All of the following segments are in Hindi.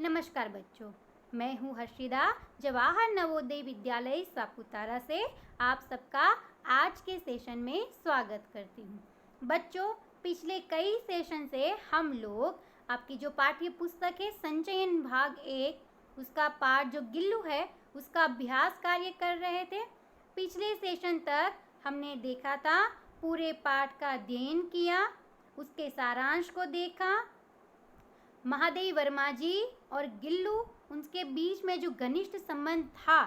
नमस्कार बच्चों, मैं हूँ हर्षिदा। जवाहर नवोदय विद्यालय सापुतारा से आप सबका आज के सेशन में स्वागत करती हूँ। बच्चों, पिछले कई सेशन से हम लोग आपकी जो पाठ्य पुस्तक है संचयन भाग 1 उसका पाठ जो गिल्लू है उसका अभ्यास कार्य कर रहे थे। पिछले सेशन तक हमने देखा था, पूरे पाठ का अध्ययन किया, उसके सारांश को देखा। महादेवी वर्मा जी और गिल्लू, उनके बीच में जो घनिष्ठ संबंध था,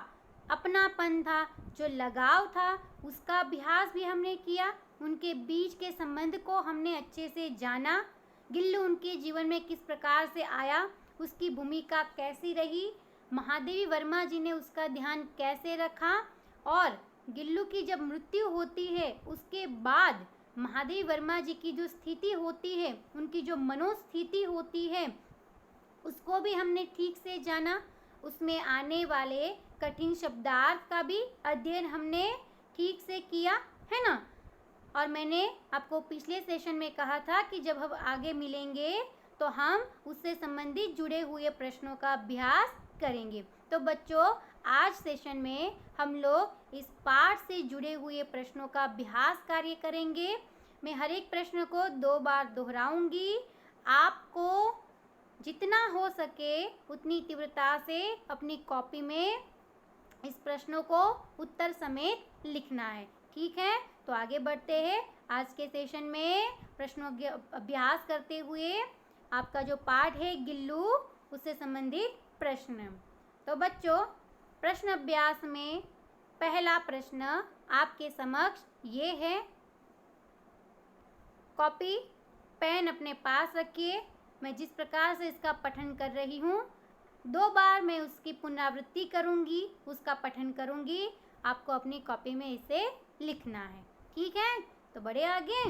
अपनापन था, जो लगाव था, उसका अभ्यास भी हमने किया। उनके बीच के संबंध को हमने अच्छे से जाना। गिल्लू उनके जीवन में किस प्रकार से आया, उसकी भूमिका कैसी रही, महादेवी वर्मा जी ने उसका ध्यान कैसे रखा, और गिल्लू की जब मृत्यु होती है उसके बाद महादेवी वर्मा जी की जो स्थिति होती है, उनकी जो मनोस्थिति होती है, उसको भी हमने ठीक से जाना। उसमें आने वाले कठिन शब्दार्थ का भी अध्ययन हमने ठीक से किया, है ना। और मैंने आपको पिछले सेशन में कहा था कि जब हम आगे मिलेंगे तो हम उससे संबंधित जुड़े हुए प्रश्नों का अभ्यास करेंगे। तो बच्चों, आज सेशन में हम लोग इस पाठ से जुड़े हुए प्रश्नों का अभ्यास कार्य करेंगे। मैं हर एक प्रश्न को 2 बार दोहराऊंगी। आपको जितना हो सके उतनी तीव्रता से अपनी कॉपी में इस प्रश्नों को उत्तर समेत लिखना है, ठीक है। तो आगे बढ़ते हैं। आज के सेशन में प्रश्नों के अभ्यास करते हुए आपका जो पाठ है गिल्लू, उससे संबंधित प्रश्न। तो बच्चों, प्रश्न अभ्यास में पहला प्रश्न आपके समक्ष ये है। कॉपी पेन अपने पास रखिए। मैं जिस प्रकार से इसका पठन कर रही हूँ, 2 बार मैं उसकी पुनरावृत्ति करूँगी, उसका पठन करूँगी। आपको अपनी कॉपी में इसे लिखना है, ठीक है। तो बढ़े आगे।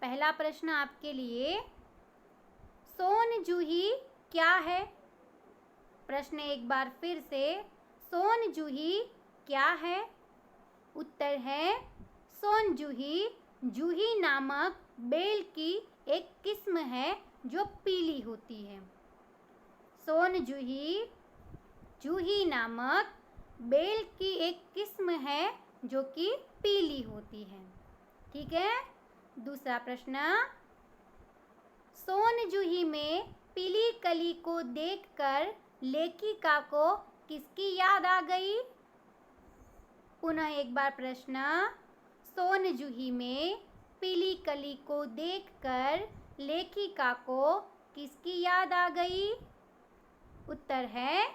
पहला प्रश्न आपके लिए, सोन जूही क्या है? प्रश्न एक बार फिर से, सोन जूही क्या है? उत्तर है, सोन जूही जूही नामक बेल की एक किस्म है जो पीली होती है। सोन जूही जूही नामक बेल की एक किस्म है जो कि पीली होती है, ठीक है। दूसरा प्रश्न, सोन जूही में पीली कली को देखकर लेखिका को किसकी याद आ गई? पुनः एक बार प्रश्न, सोन जूही में पीली कली को देखकर लेखिका को किसकी याद आ गई? उत्तर है,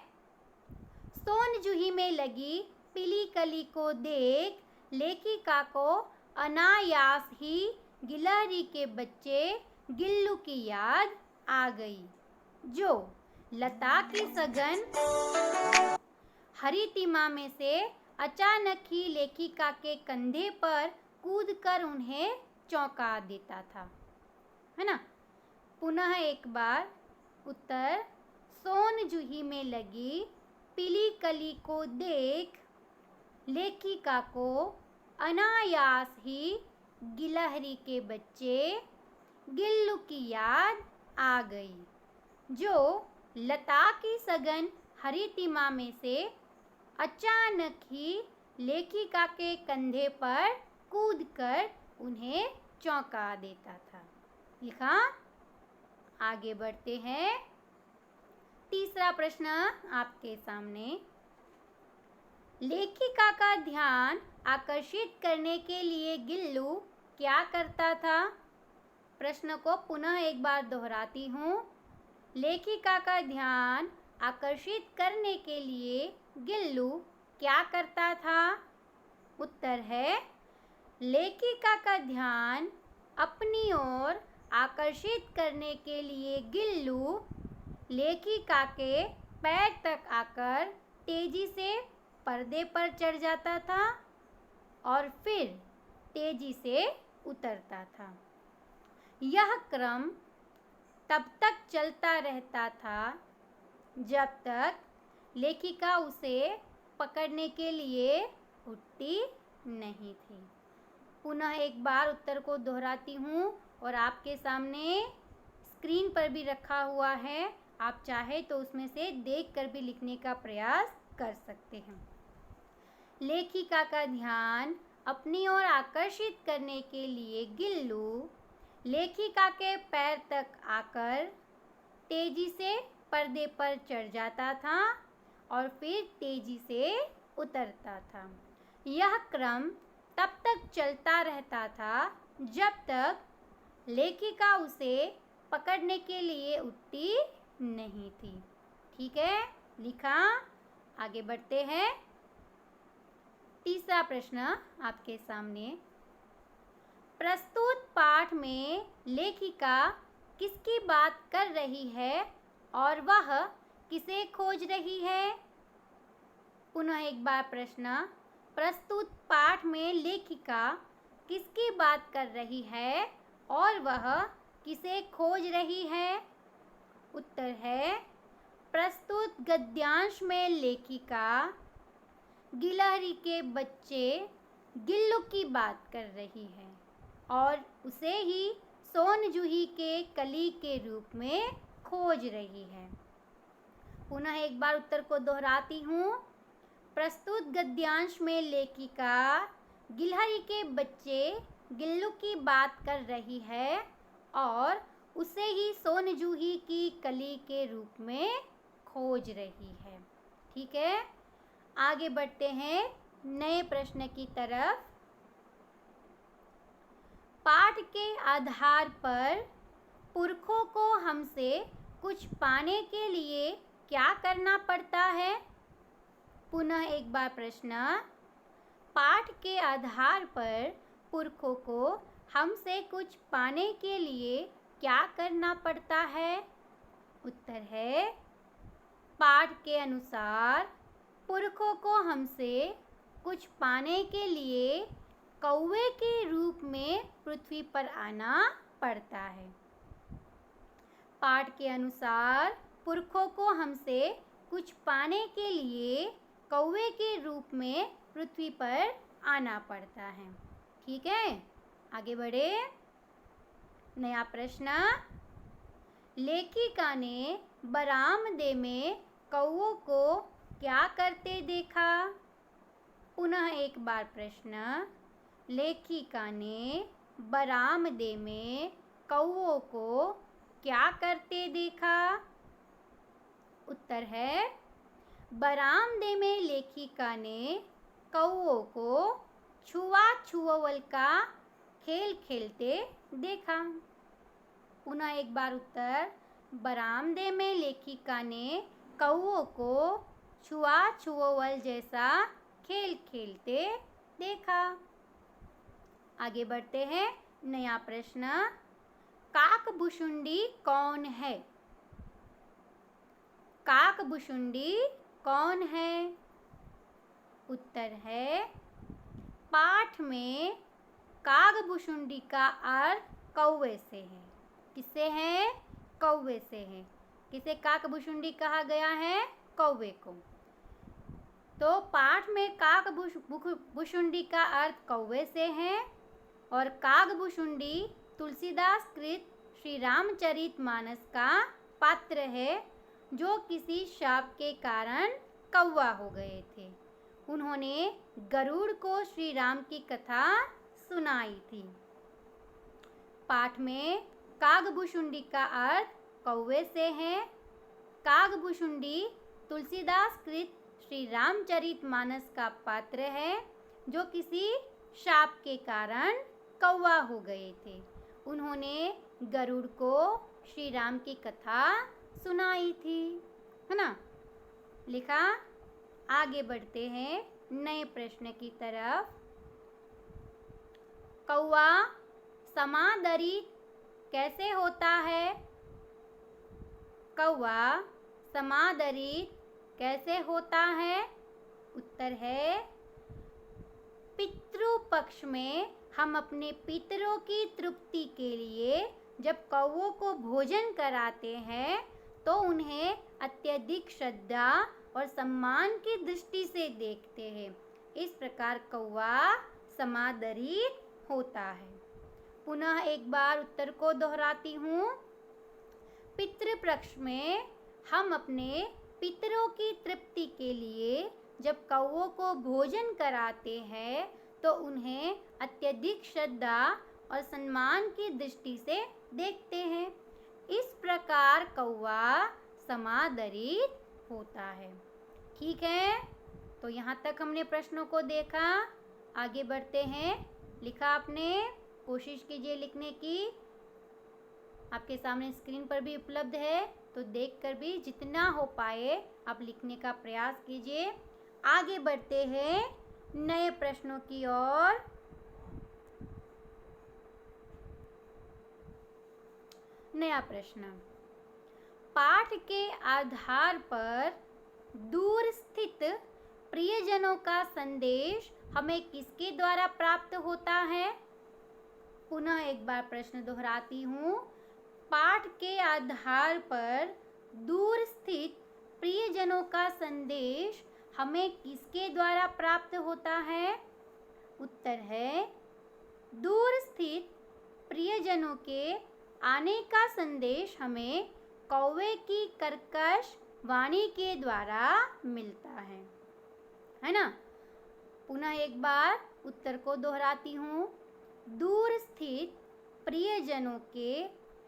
सोन जूही में लगी पीली कली को देख लेखिका को अनायास ही गिलहरी के बच्चे गिल्लू की याद आ गई, जो लता की सघन हरितिमा में से अचानक ही लेखिका के कंधे पर कूदकर उन्हें चौंका देता था, है ना। पुनः एक बार उत्तर, सोन जूही में लगी पीली कली को देख लेखिका को अनायास ही गिलहरी के बच्चे गिल्लू की याद आ गई, जो लता की सघन हरितिमा में से अचानक ही लेखिका के कंधे पर कूदकर उन्हें चौंका देता था। लिखा। आगे बढ़ते हैं। तीसरा प्रश्न आपके सामने, लेखिका का ध्यान आकर्षित करने के लिए गिल्लू क्या करता था? प्रश्न को पुनः एक बार दोहराती हूँ। लेखिका का ध्यान आकर्षित करने के लिए गिल्लू क्या करता था? उत्तर है, लेखिका का ध्यान अपनी ओर आकर्षित करने के लिए गिल्लू लेखिका के पैर तक आकर तेजी से पर्दे पर चढ़ जाता था और फिर तेजी से उतरता था। यह क्रम तब तक चलता रहता था जब तक लेखिका उसे पकड़ने के लिए उठती नहीं थी। पुनः एक बार उत्तर को दोहराती हूँ और आपके सामने स्क्रीन पर भी रखा हुआ है। आप चाहे तो उसमें से देखकर भी लिखने का प्रयास कर सकते हैं। लेखिका का ध्यान अपनी ओर आकर्षित करने के लिए गिल्लू लेखिका के पैर तक आकर तेजी से पर्दे पर चढ़ जाता था और फिर तेजी से उतरता था। यह क्रम तब तक चलता रहता था जब तक लेखिका उसे पकड़ने के लिए उठती नहीं थी। ठीक है, लिखा। आगे बढ़ते हैं। तीसरा प्रश्न आपके सामने। प्रस्तुत पाठ में लेखिका किसकी बात कर रही है और वह किसे खोज रही है? पुनः एक बार प्रश्न। प्रस्तुत पाठ में लेखिका किसकी बात कर रही है और वह किसे खोज रही है? उत्तर है, प्रस्तुत गद्यांश में लेखिका गिलहरी के बच्चे गिल्लू की बात कर रही है और उसे ही सोनजूही के कली के रूप में खोज रही है। पुनः एक बार उत्तर को दोहराती हूँ। प्रस्तुत गद्यांश में लेखिका गिलहरी के बच्चे गिल्लू की बात कर रही है और उसे ही सोनजूही की कली के रूप में खोज रही है। ठीक है, आगे बढ़ते हैं नए प्रश्न की तरफ। पाठ के आधार पर पुरखों को हमसे कुछ पाने के लिए क्या करना पड़ता है? पुनः एक बार प्रश्न। पाठ के आधार पर पुरखों को हमसे कुछ पाने के लिए क्या करना पड़ता है? उत्तर है, पाठ के अनुसार पुरखों को हमसे कुछ पाने के लिए कौवे के रूप में पृथ्वी पर आना पड़ता है। पाठ के अनुसार पुरखों को हमसे कुछ पाने के लिए कौवे के रूप में पृथ्वी पर आना पड़ता है। ठीक है, आगे बढ़े। नया प्रश्न। लेखिका ने बरामदे में कौवों को क्या करते देखा? पुनः एक बार प्रश्न। लेखिका ने बरामदे में कौवों को क्या करते देखा? उत्तर है, बरामदे में लेखिका ने कौवों को छुआ छुअवल का खेल खेलते देखा। पुनः एक बार उत्तर। बरामदे में लेखिका ने कौवों को छुआ छुअवल जैसा खेल खेलते देखा। आगे बढ़ते हैं। नया प्रश्न। काकभुशुंडी कौन है? काकभुशुंडी कौन है? उत्तर है, पाठ में काकभुशुंडी का अर्थ कौवे से है। किससे है? कौवे से है। किसे काकभुशुंडी कहा गया है? कौवे को। तो पाठ में काकभुशुंडी का अर्थ कौवे से है और काकभुशुंडी तुलसीदास कृत श्री रामचरितमानस का पात्र है जो किसी शाप के कारण कौवा हो गए थे। उन्होंने गरुड़ को श्री राम की कथा सुनाई थी। पाठ में काकभुशुंडी का अर्थ कौवे से है। काकभुशुंडी तुलसीदास कृत श्री रामचरितमानस का पात्र है जो किसी शाप के कारण कौवा हो गए थे। उन्होंने गरुड़ को श्री राम की कथा सुनाई थी, है ना। लिखा। आगे बढ़ते हैं नए प्रश्न की तरफ। कौवा समादरित कैसे होता है? कौवा समादरित कैसे होता है? उत्तर है, पितृ पक्ष में हम अपने पितरों की तृप्ति के लिए जब कौवों को भोजन कराते हैं तो उन्हें अत्यधिक श्रद्धा और सम्मान की दृष्टि से देखते हैं। इस प्रकार कौवा समादरित होता है। पुनः एक बार उत्तर को दोहराती हूँ। पितृ पक्ष में हम अपने पितरों की तृप्ति के लिए जब कौवों को भोजन कराते हैं तो उन्हें अत्यधिक श्रद्धा और सम्मान की दृष्टि से देखते हैं। इस प्रकार कौवा समादरित होता है। ठीक है, तो यहाँ तक हमने प्रश्नों को देखा। आगे बढ़ते हैं। लिखा आपने? कोशिश कीजिए लिखने की। आपके सामने स्क्रीन पर भी उपलब्ध है, तो देखकर भी जितना हो पाए आप लिखने का प्रयास कीजिए। आगे बढ़ते हैं नए प्रश्नों की ओर। नया प्रश्न। पाठ के आधार पर दूर स्थित प्रियजनों का संदेश हमें किसके द्वारा प्राप्त होता है? पुनः एक बार प्रश्न दोहराती हूँ। पाठ के आधार पर दूर स्थित प्रियजनों का संदेश हमें किसके द्वारा प्राप्त होता है? उत्तर है दूर स्थित प्रियजनों के आने का संदेश हमें कौवे की कर्कश वाणी के द्वारा मिलता है ना? पुनः एक बार उत्तर को दोहराती हूँ। दूर स्थित प्रियजनों के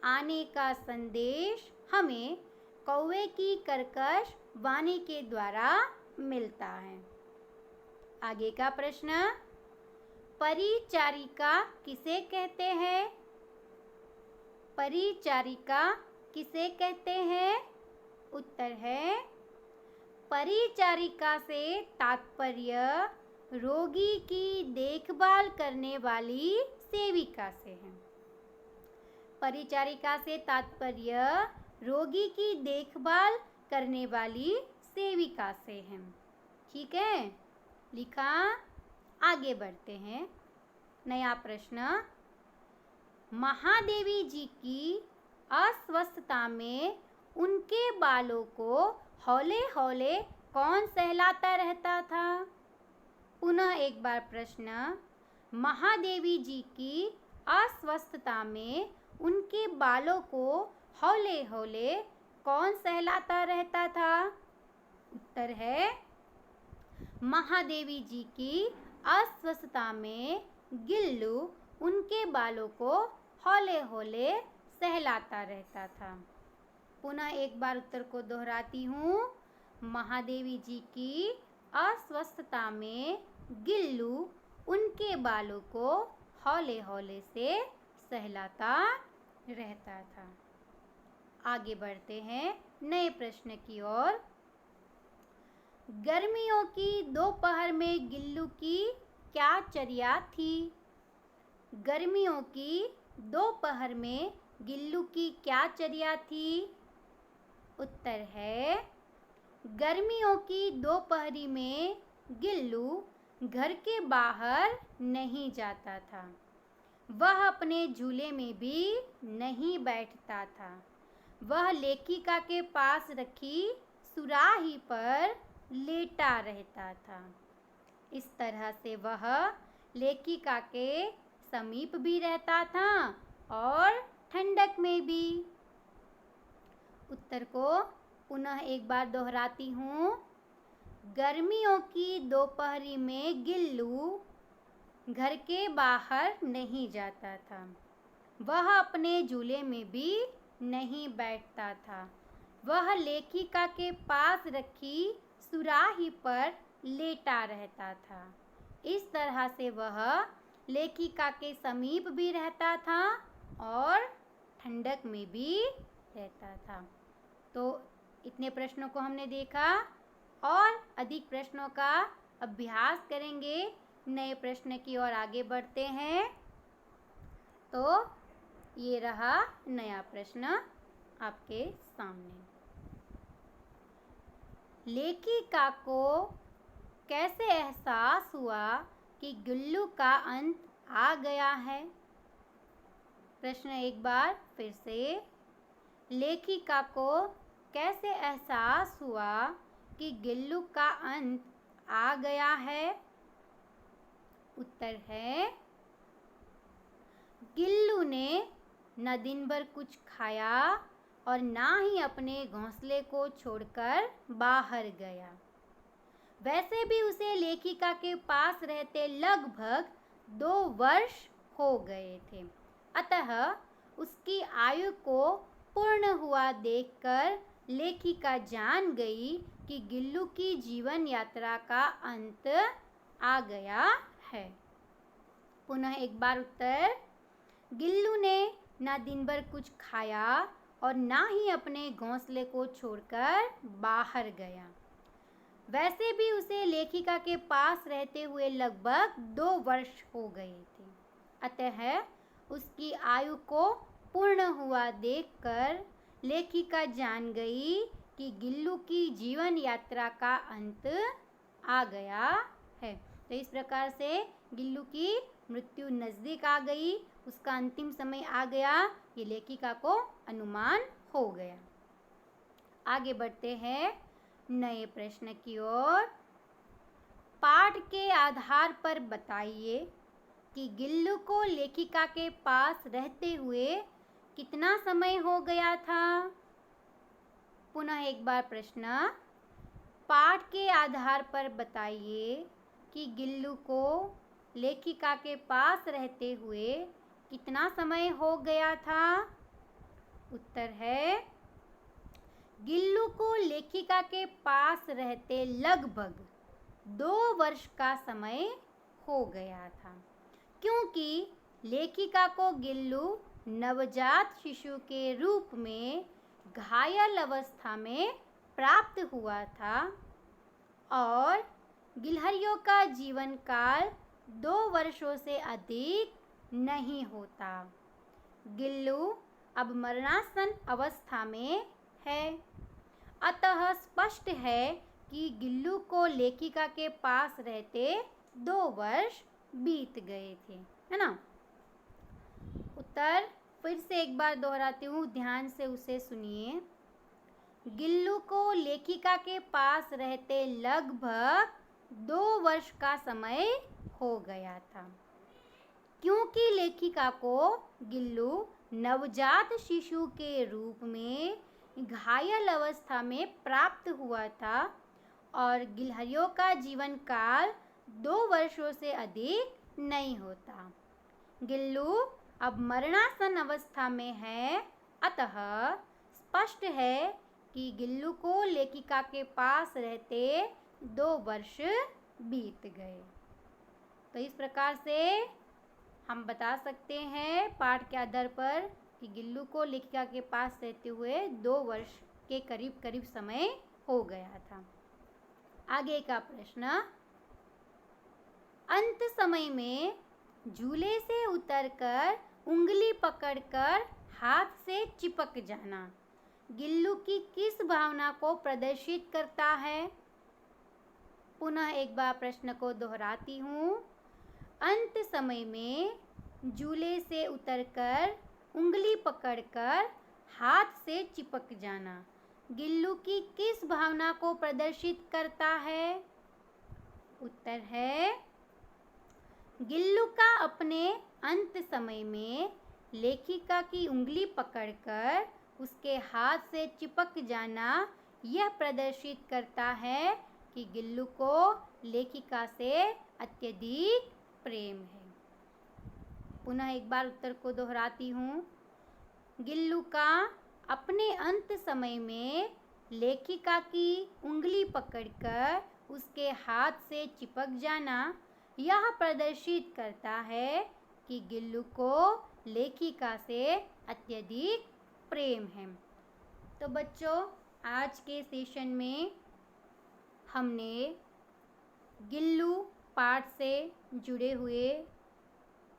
आने का संदेश हमें कौवे की कर्कश वाणी के द्वारा मिलता है। आगे का प्रश्न। परिचारिका किसे कहते हैं? परिचारिका किसे कहते हैं? उत्तर है परिचारिका से तात्पर्य रोगी की देखभाल करने वाली सेविका से है। परिचारिका से तात्पर्य रोगी की देखभाल करने वाली सेविका से है। ठीक है, लिखा। आगे बढ़ते हैं। नया प्रश्न। महादेवी जी की अस्वस्थता में उनके बालों को हौले हौले कौन सहलाता रहता था? पुनः एक बार प्रश्न। महादेवी जी की अस्वस्थता में उनके बालों को हौले हौले कौन सहलाता रहता था? उत्तर है महादेवी जी की अस्वस्थता में गिल्लू उनके बालों को हौले हौले सहलाता रहता था। पुनः एक बार उत्तर को दोहराती हूँ। महादेवी जी की अस्वस्थता में गिल्लू उनके बालों को हौले हौले से सहलाता रहता था। आगे बढ़ते हैं नए प्रश्न की ओर। गर्मियों की दोपहर में गिल्लू की क्या चर्या थी? गर्मियों की दोपहर में गिल्लू की क्या चर्या थी? उत्तर है गर्मियों की दोपहरी में गिल्लू घर के बाहर नहीं जाता था। वह अपने झूले में भी नहीं बैठता था। वह लेखिका के पास रखी सुराही पर लेटा रहता था। इस तरह से वह लेखिका के समीप भी रहता था और ठंडक में भी। उत्तर को पुनः एक बार दोहराती हूँ। गर्मियों की दोपहरी में गिल्लू घर के बाहर नहीं जाता था। वह अपने झूले में भी नहीं बैठता था। वह लेखिका के पास रखी सुराही पर लेटा रहता था। इस तरह से वह लेखिका के समीप भी रहता था और ठंडक में भी रहता था। तो इतने प्रश्नों को हमने देखा और अधिक प्रश्नों का अभ्यास करेंगे। नए प्रश्न की ओर आगे बढ़ते हैं। तो ये रहा नया प्रश्न आपके सामने। लेखिका को कैसे एहसास हुआ कि गिल्लू का अंत आ गया है? प्रश्न एक बार फिर से। लेखिका को कैसे एहसास हुआ कि गिल्लू का अंत आ गया है? उत्तर है गिल्लू ने न दिन भर कुछ खाया और ना ही अपने घोंसले को छोड़कर बाहर गया। वैसे भी उसे लेखिका के पास रहते लगभग 2 वर्ष हो गए थे, अतः उसकी आयु को पूर्ण हुआ देखकर लेखिका जान गई कि गिल्लू की जीवन यात्रा का अंत आ गया है। पुनः एक बार उत्तर। गिल्लू ने ना दिन भर कुछ खाया और ना ही अपने घोंसले को छोड़कर बाहर गया। वैसे भी उसे लेखिका के पास रहते हुए लगभग 2 वर्ष हो गए थे, अतः उसकी आयु को पूर्ण हुआ देखकर लेखिका जान गई कि गिल्लू की जीवन यात्रा का अंत आ गया है। तो इस प्रकार से गिल्लू की मृत्यु नज़दीक आ गई, उसका अंतिम समय आ गया, ये लेखिका को अनुमान हो गया। आगे बढ़ते हैं नए प्रश्न की ओर। पाठ के आधार पर बताइए कि गिल्लू को लेखिका के पास रहते हुए कितना समय हो गया था। पुनः एक बार प्रश्न। पाठ के आधार पर बताइए कि गिल्लू को लेखिका के पास रहते हुए कितना समय हो गया था। उत्तर है गिल्लू को लेखिका के पास रहते लगभग 2 वर्ष का समय हो गया था, क्योंकि लेखिका को गिल्लू नवजात शिशु के रूप में घायल अवस्था में प्राप्त हुआ था और गिलहरियों का जीवन काल 2 वर्षों से अधिक नहीं होता। गिल्लू अब मरणासन अवस्था में है, अतः स्पष्ट है कि गिल्लू को लेखिका के पास रहते 2 वर्ष बीत गए थे, है ना। उत्तर फिर से एक बार दोहराती हूँ, ध्यान से उसे सुनिए। गिल्लू को लेखिका के पास रहते लगभग 2 वर्ष का समय हो गया था, क्योंकि लेखिका को गिल्लू नवजात शिशु के रूप में घायल अवस्था में प्राप्त हुआ था और गिलहरियों का जीवन काल 2 वर्षों से अधिक नहीं होता। गिल्लू अब मरणासन अवस्था में है, अतः स्पष्ट है कि गिल्लू को लेखिका के पास रहते 2 वर्ष बीत गए। तो इस प्रकार से हम बता सकते हैं पाठ के आधार पर कि गिल्लू को लेखिका के पास रहते हुए 2 वर्ष के करीब करीब समय हो गया था। आगे का प्रश्न। अंत समय में झूले से उतरकर उंगली पकड़कर हाथ से चिपक जाना गिल्लू की किस भावना को प्रदर्शित करता है। पुनः एक बार प्रश्न को दोहराती हूँ। अंत समय में झूले से उतरकर उंगली पकड़कर हाथ से चिपक जाना गिल्लू की किस भावना को प्रदर्शित करता है। उत्तर है गिल्लू का अपने अंत समय में लेखिका की उंगली पकड़कर उसके हाथ से चिपक जाना यह प्रदर्शित करता है कि गिल्लू को लेखिका से अत्यधिक प्रेम है। पुनः एक बार उत्तर को दोहराती हूँ। गिल्लू का अपने अंत समय में लेखिका की उंगली पकड़कर उसके हाथ से चिपक जाना यह प्रदर्शित करता है कि गिल्लू को लेखिका से अत्यधिक प्रेम है। तो बच्चों, आज के सेशन में हमने गिल्लू पाठ से जुड़े हुए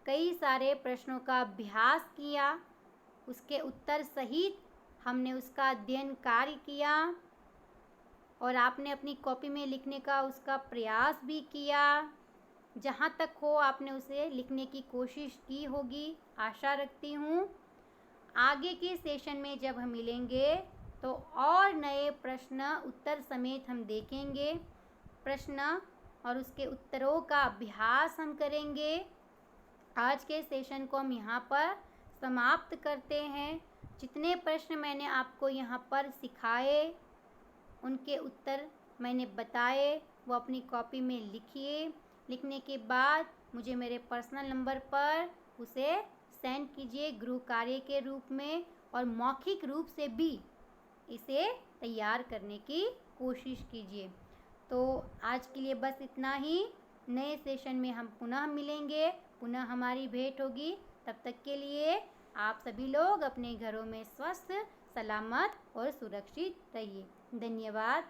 कई सारे प्रश्नों का अभ्यास किया, उसके उत्तर सहित हमने उसका अध्ययन कार्य किया और आपने अपनी कॉपी में लिखने का उसका प्रयास भी किया। जहाँ तक हो आपने उसे लिखने की कोशिश की होगी, आशा रखती हूँ। आगे के सेशन में जब हम मिलेंगे तो और नए प्रश्न उत्तर समेत हम देखेंगे। प्रश्न और उसके उत्तरों का अभ्यास हम करेंगे। आज के सेशन को हम यहाँ पर समाप्त करते हैं। जितने प्रश्न मैंने आपको यहाँ पर सिखाए उनके उत्तर मैंने बताए वो अपनी कॉपी में लिखिए। लिखने के बाद मुझे मेरे पर्सनल नंबर पर उसे सेंड कीजिए गृह कार्य के रूप में, और मौखिक रूप से भी इसे तैयार करने की कोशिश कीजिए। तो आज के लिए बस इतना ही। नए सेशन में हम पुनः मिलेंगे, पुनः हमारी भेंट होगी। तब तक के लिए आप सभी लोग अपने घरों में स्वस्थ, सलामत और सुरक्षित रहिए। धन्यवाद।